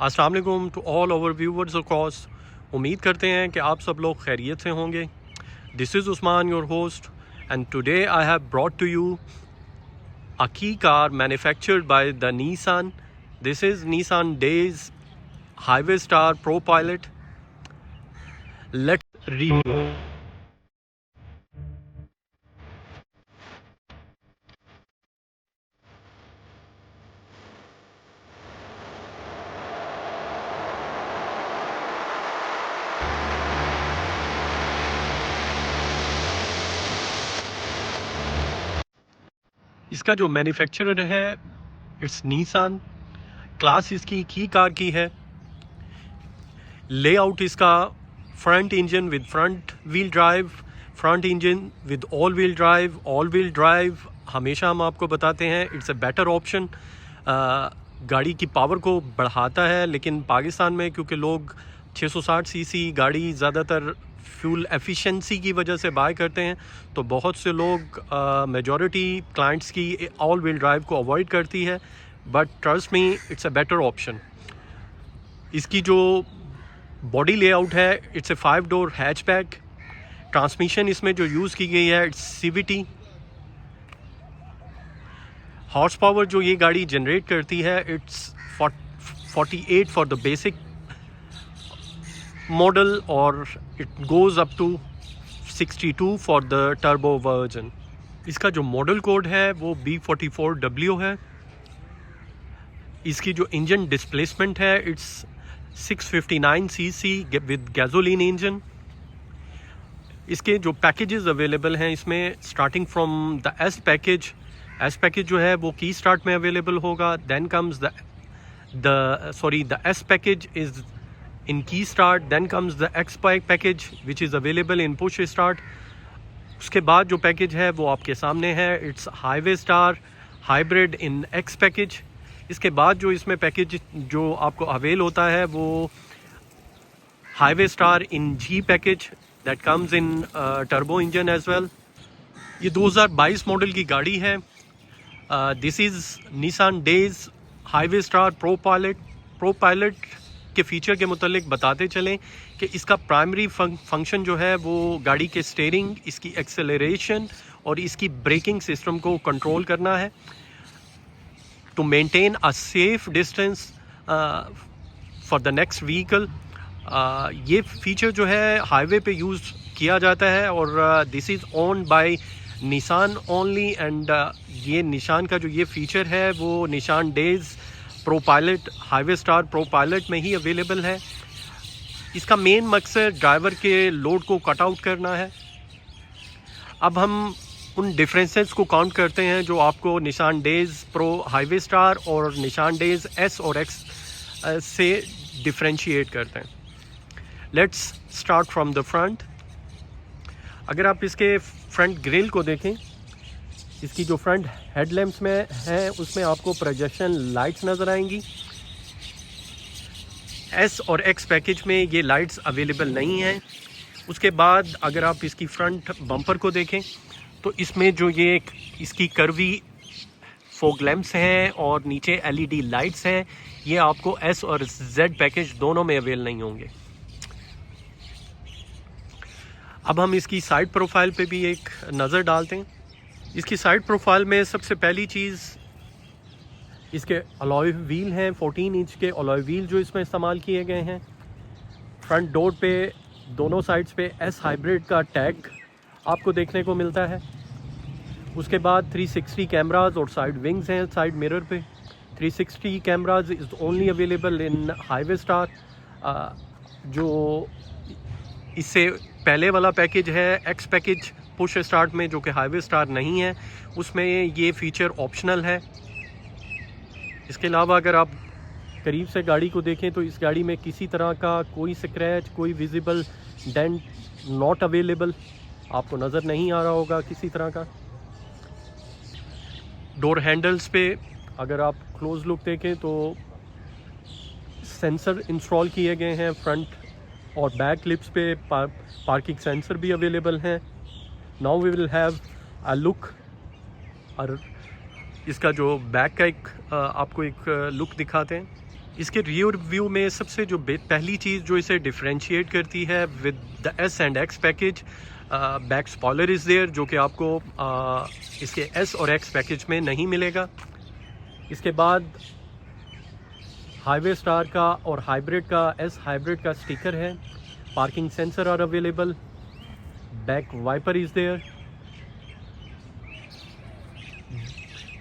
अस्सलाम वालेकुम to all our viewers across. उम्मीद करते हैं कि आप सब लोग खैरियत से होंगे। This is Usman your host and today I have brought to you a key car manufactured by the Nissan. This is Nissan Days Highway Star Pro Pilot. Let's review. इसका जो मैन्युफैक्चरर है इट्स नीसान। क्लास इसकी की car की है। Layout इसका front engine with front wheel drive, front engine with all wheel drive हमेशा हम आपको बताते हैं इट्स अ बेटर ऑप्शन। गाड़ी की पावर को बढ़ाता है, लेकिन पाकिस्तान में क्योंकि लोग 660 सीसी गाड़ी ज़्यादातर फ्यूल एफिशिएंसी की वजह से बाय करते हैं, तो बहुत से लोग मेजॉरिटी क्लाइंट्स की ऑल व्हील ड्राइव को अवॉइड करती है, but trust me it's a better option. इसकी जो बॉडी लेआउट है it's a 5 door hatchback. Transmission इसमें जो यूज़ की गई है इट्स CVT। हॉर्स पावर जो ये गाड़ी जनरेट करती है it's 48 for the basic model और it goes up to 62 for the turbo version. इसका जो मॉडल कोड है वो B44W है। इसकी जो इंजन डिस्प्लेसमेंट है it's 659 CC with gasoline engine. इसके जो पैकेजेस अवेलेबल हैं इसमें starting from the S package जो है वो की स्टार्ट में अवेलेबल होगा। Then comes the S package is in key start, then comes the X package which is available in push start. उसके बाद जो पैकेज है वो आपके सामने है, it's highway star hybrid in X package. इसके बाद जो इसमें पैकेज जो आपको अवेल होता है वो highway star in G package that comes in turbo engine as well. ये 2022 मॉडल की गाड़ी है। This is Nissan Dayz highway star pro pilot के फीचर के मुतालिक बताते चलें कि इसका प्राइमरी फंक्शन जो है वो गाड़ी के स्टीयरिंग, इसकी एक्सेलरेशन और इसकी ब्रेकिंग सिस्टम को कंट्रोल करना है to maintain a safe distance for the next vehicle. ये फीचर जो है हाईवे पे यूज़ किया जाता है और this is owned by Nissan only and ये निशान का जो ये फीचर है वो Nissan Dayz pro pilot highway star pro pilot में ही अवेलेबल है। इसका मेन मकसद ड्राइवर के लोड को कट आउट करना है। अब हम उन डिफरेंसेस को काउंट करते हैं जो आपको निशान डेज प्रो हाईवे स्टार और निशान डेज एस और एक्स से डिफ्रेंशिएट करते हैं। Let's start from the front. अगर आप इसके फ्रंट ग्रिल को देखें, इसकी जो फ्रंट हेडलैम्प्स में है उसमें आपको प्रोजेक्शन लाइट्स नज़र आएंगी। एस और एक्स पैकेज में ये लाइट्स अवेलेबल नहीं हैं। उसके बाद अगर आप इसकी फ्रंट बम्पर को देखें तो इसमें जो ये इसकी कर्वी फोग लैम्प्स हैं और नीचे LED लाइट्स हैं, ये आपको एस और जेड पैकेज दोनों में अवेल नहीं होंगे। अब हम इसकी साइड प्रोफाइल पे भी एक नज़र डालते हैं। इसकी साइड प्रोफाइल में सबसे पहली चीज़ इसके अलॉय व्हील हैं, 14 इंच के अलॉय व्हील जो इसमें इस्तेमाल किए गए हैं। फ्रंट डोर पे दोनों साइड्स पे एस हाइब्रिड का टैग आपको देखने को मिलता है। उसके बाद 360 कैमराज और साइड विंग्स हैं साइड मिरर पे। 360 cameras is only available in highway star. जो इससे पहले वाला पैकेज है एक्स पैकेज पुश स्टार्ट में, जो कि हाईवे स्टार नहीं है, उसमें ये फीचर ऑप्शनल है। इसके अलावा अगर आप करीब से गाड़ी को देखें तो इस गाड़ी में किसी तरह का कोई स्क्रैच, कोई विजिबल डेंट नॉट अवेलेबल आपको नज़र नहीं आ रहा होगा किसी तरह का। डोर हैंडल्स पे अगर आप क्लोज लुक देखें तो सेंसर इंस्टॉल किए गए हैं। फ्रंट और बैक लिप्स पे पार्किंग सेंसर भी अवेलेबल हैं। Now we will have a look. और इसका जो बैक का एक आपको एक लुक दिखाते हैं। इसके रियर व्यू में सबसे जो पहली चीज़ जो इसे डिफरेंशिएट करती है with the S and X package, back spoiler is there, जो कि आपको इसके एस और एक्स पैकेज में नहीं मिलेगा। इसके बाद हाईवे स्टार का और हाइब्रिड का, एस हाइब्रिड का स्टिकर है। Parking sensor are available, back wiper is there,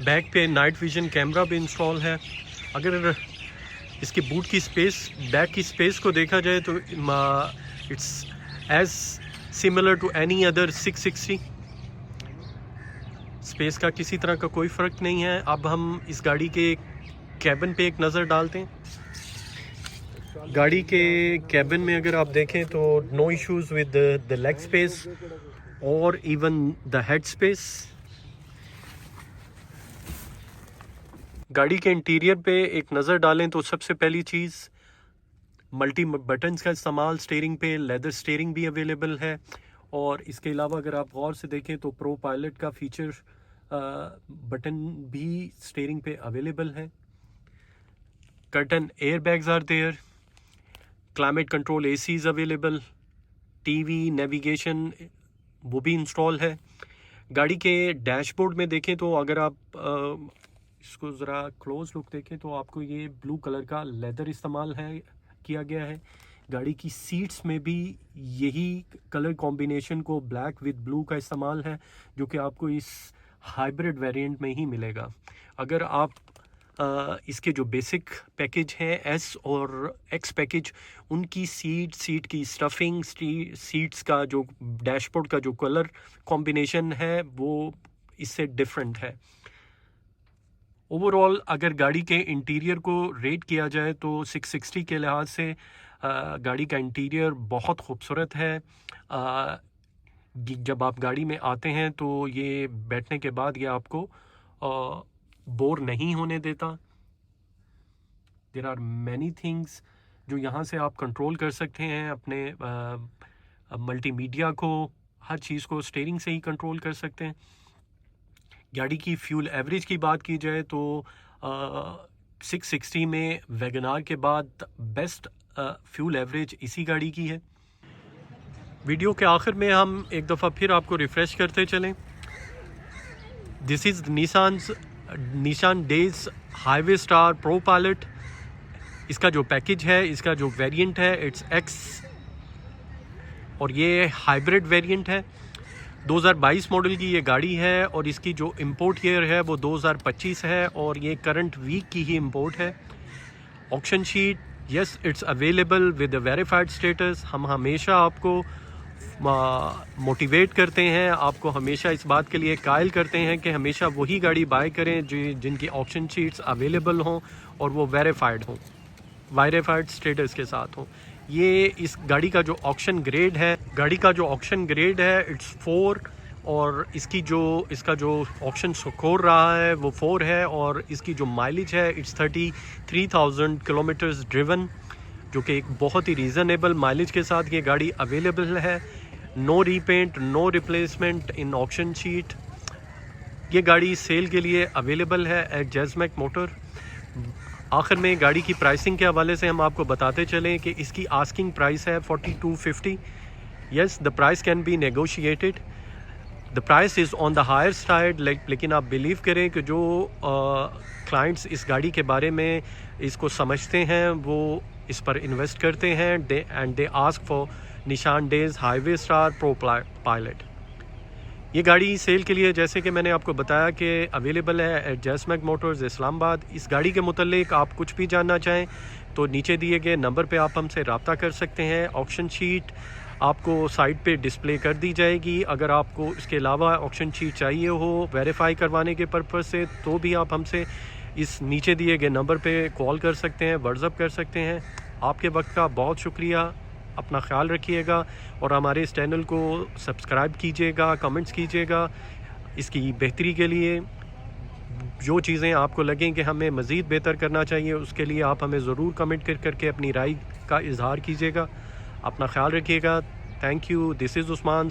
back पे नाइट विजन कैमरा भी इंस्टॉल है। अगर इसकी बूट की स्पेस, बैक की स्पेस को देखा जाए तो it's as similar to any other 660। Space का किसी तरह का कोई फ़र्क नहीं है। अब हम इस गाड़ी के कैबिन पे एक नज़र डालते हैं। गाड़ी के कैबिन में अगर आप देखें तो no issues with the leg space और इवन द हेड स्पेस। गाड़ी के इंटीरियर पे एक नज़र डालें तो सबसे पहली चीज़ मल्टी बटन्स का इस्तेमाल, स्टीयरिंग पे लेदर स्टीयरिंग भी अवेलेबल है। और इसके अलावा अगर आप गौर से देखें तो प्रो पायलट का फीचर बटन भी स्टीयरिंग पे अवेलेबल है। Curtain air bags are there, climate control ACs available, TV navigation वो भी इंस्टॉल है। गाड़ी के डैशबोर्ड में देखें तो अगर आप इसको ज़रा क्लोज लुक देखें तो आपको ये ब्लू कलर का लेदर इस्तेमाल किया गया है। गाड़ी की सीट्स में भी यही कलर कॉम्बिनेशन को ब्लैक विद ब्लू का इस्तेमाल है, जो कि आपको इस हाइब्रिड वेरिएंट में ही मिलेगा। अगर आप इसके जो बेसिक पैकेज हैं एस और एक्स पैकेज, उनकी सीट की स्टफिंग, सीट्स का जो डैशबोर्ड का जो कलर कॉम्बिनेशन है वो इससे डिफरेंट है। ओवरऑल अगर गाड़ी के इंटीरियर को रेट किया जाए तो 660 के लिहाज से गाड़ी का इंटीरियर बहुत खूबसूरत है। जब आप गाड़ी में आते हैं तो ये बैठने के बाद ये आपको बोर नहीं होने देता। देयर आर मैनी थिंग्स जो यहाँ से आप कंट्रोल कर सकते हैं अपने मल्टीमीडिया को, हर चीज़ को स्टीयरिंग से ही कंट्रोल कर सकते हैं। गाड़ी की फ्यूल एवरेज की बात की जाए तो 660 में वैगनार के बाद बेस्ट फ्यूल एवरेज इसी गाड़ी की है। वीडियो के आखिर में हम एक दफ़ा फिर आपको रिफ़्रेश करते चलें। दिस इज़ निशान days highway star pro pilot. इसका जो पैकेज है, इसका जो वेरिएंट है इट्स एक्स और ये हाइब्रिड वेरिएंट है। 2022 मॉडल की ये गाड़ी है और इसकी जो इंपोर्ट ईयर है वो 2025 है और ये करंट वीक की ही इंपोर्ट है। Auction sheet yes it's available with the verified status. हम हमेशा आपको मोटिवेट करते हैं, आपको हमेशा इस बात के लिए कायल करते हैं कि हमेशा वही गाड़ी बाय करें जिनकी ऑक्शन शीट्स अवेलेबल हों और वो वेरीफाइड हों, वेरीफाइड स्टेटस के साथ हों। ये इस गाड़ी का जो ऑक्शन ग्रेड है, इट्स 4 और इसका जो ऑक्शन स्कोर रहा है वो 4 है और इसकी जो माइलेज है इट्स 33,000 किलोमीटर्स ड्रिवन, जो कि एक बहुत ही रीज़नेबल माइलेज के साथ ये गाड़ी अवेलेबल है। नो रीपेंट, नो रिप्लेसमेंट इन ऑक्शन शीट। ये गाड़ी सेल के लिए अवेलेबल है एट जैजमैक मोटर। आखिर में गाड़ी की प्राइसिंग के हवाले से हम आपको बताते चलें कि इसकी आस्किंग प्राइस है 4250। Yes the price can be negotiated, the price is on the higher side, लेकिन आप बिलीव करें कि जो क्लाइंट्स इस गाड़ी के बारे में इसको समझते हैं वो इस पर इन्वेस्ट करते हैं एंड दे आस्क फॉर निशान days highway star pro pilot. ये गाड़ी सेल के लिए जैसे कि मैंने आपको बताया कि अवेलेबल है एट जैजमैक मोटर्स इस्लामाबाद। इस गाड़ी के मुतल्लिक आप कुछ भी जानना चाहें तो नीचे दिए गए नंबर पे आप हमसे रब्ता कर सकते हैं। ऑक्शन शीट आपको साइट पे डिस्प्ले कर दी जाएगी। अगर आपको इसके अलावा ऑक्शन शीट चाहिए हो वेरीफाई करवाने के पर्पज़ से तो भी आप हमसे इस नीचे दिए गए नंबर पे कॉल कर सकते हैं, व्हाट्सएप कर सकते हैं। आपके वक्त का बहुत शुक्रिया, अपना ख्याल रखिएगा और हमारे इस चैनल को सब्सक्राइब कीजिएगा, कमेंट्स कीजिएगा। इसकी बेहतरी के लिए जो चीज़ें आपको लगें कि हमें मज़ीद बेहतर करना चाहिए उसके लिए आप हमें ज़रूर कमेंट करके अपनी राय का इजहार कीजिएगा। अपना ख्याल रखिएगा। Thank you. This is Usman.